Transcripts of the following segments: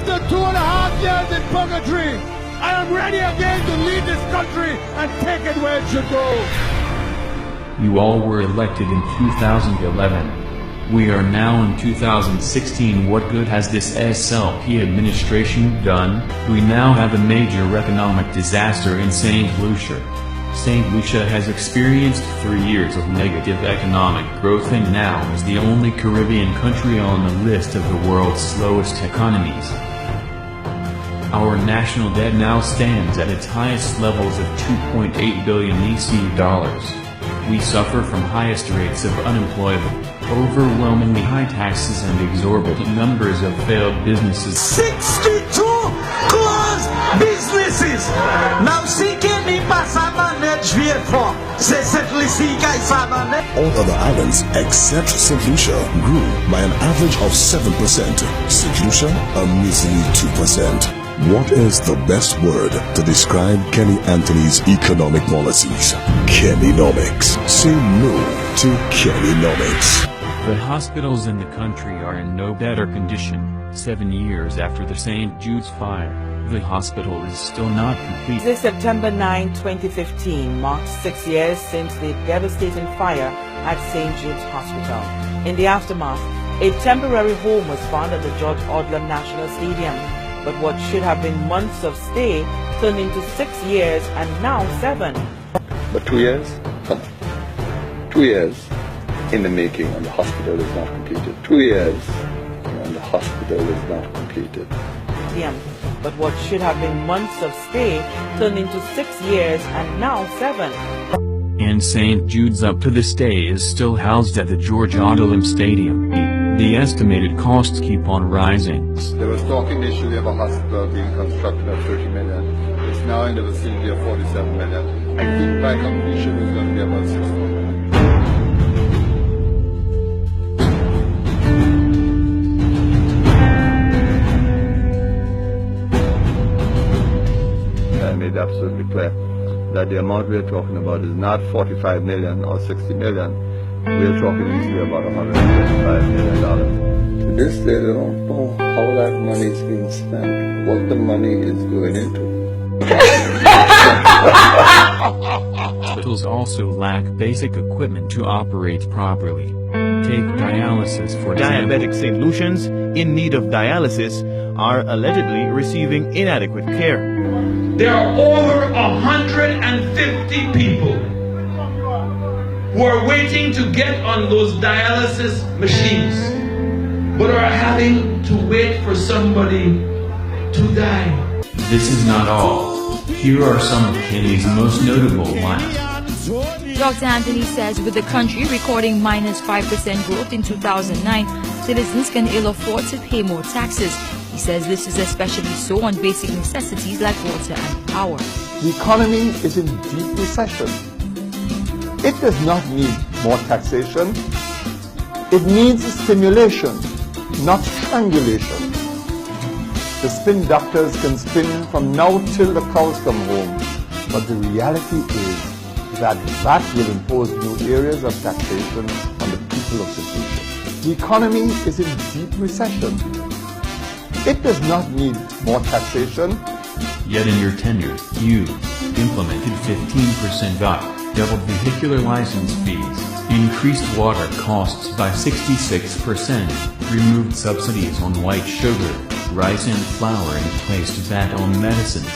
After 2.5 years in purgatory, I am ready again to lead this country and take it where it should go. You all were elected in 2011. We are now in 2016. What good has this SLP administration done? We now have a major economic disaster in St. Lucia. St. Lucia has experienced 3 years of negative economic growth and now is the only Caribbean country on the list of the world's slowest economies. Our national debt now stands at its highest levels of 2.8 billion EC dollars. We suffer from highest rates of unemployment, overwhelmingly high taxes and exorbitant numbers of failed businesses. 62 closed businesses! Now see can he pass a manage for? All other islands except St. Lucia grew by an average of 7%. St. Lucia a measly 2%. What is the best word to describe Kenny Anthony's economic policies? Kennynomics. Say no to Kennynomics. The hospitals in the country are in no better condition. 7 years after the St. Jude's fire, the hospital is still not complete. This September 9, 2015 marks 6 years since the devastating fire at St. Jude's Hospital. In the aftermath, a temporary home was found at the George Odlum National Stadium. But what should have been months of stay turned into 6 years and now 7. But 2 years? Come on. 2 years in the making and the hospital is not completed. 2 years and the hospital is not completed. But what should have been months of stay turned into 6 years and now 7. And St. Jude's up to this day is still housed at the George Odlum Stadium. The estimated costs keep on rising. There was talk initially of a hospital being constructed of 30 million. It's now in the vicinity of 47 million. I think by completion it's going to be about 6 million. I made absolutely clear that the amount we're talking about is not 45 million or 60 million. We're talking easily about $125 million. To this day, they don't know how that money is being spent, what the money is going into. Hospitals also lack basic equipment to operate properly. Take dialysis for example. Diabetic St. Lucians in need of dialysis are allegedly receiving inadequate care. There are over 150 people who are waiting to get on those dialysis machines, but are having to wait for somebody to die. This is not all. Here are some of Kenny's most notable lines. Dr. Anthony says with the country recording minus 5% growth in 2009, citizens can ill afford to pay more taxes. He says this is especially so on basic necessities like water and power. The economy is in deep recession. It does not need more taxation. It needs stimulation, not strangulation. The spin doctors can spin from now till the cows come home, but the reality is that will impose new areas of taxation on the people of St. Lucia. The economy is in deep recession. It does not need more taxation. Yet in your tenure, you implemented 15% VAT, doubled vehicular license fees, increased water costs by 66%, removed subsidies on white sugar, rice and flour and placed VAT on medicines.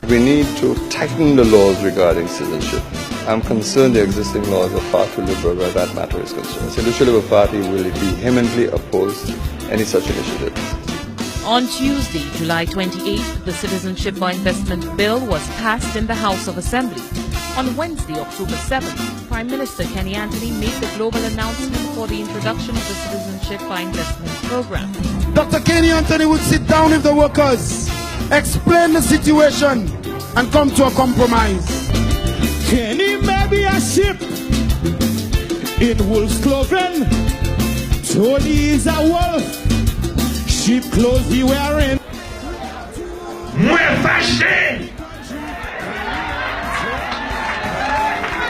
We need to tighten the laws regarding citizenship. I'm concerned the existing laws are far too liberal where that matter is concerned. The Lucia Liberal Party will vehemently oppose any such initiative. On Tuesday, July 28th, the Citizenship for Investment Bill was passed in the House of Assembly. On Wednesday, October 7th, Prime Minister Kenny Anthony made the global announcement for the introduction of the Citizenship for Investment program. Dr. Kenny Anthony would sit down with the workers, explain the situation, and come to a compromise. Kenny may be a ship in Wolf's Cloven. Tony is a wolf. Sheep clothes he wearing. Muy fâché!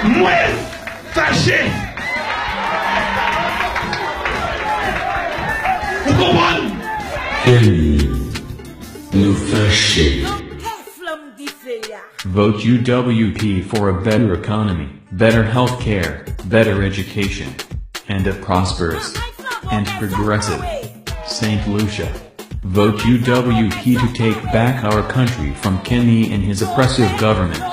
Muy fâché! Vous comprenez? Kenny. the shade. Vote UWP for a better economy, better health care, better education, and a prosperous and progressive St. Lucia. Vote UWP to take back our country from Kenny and his oppressive government.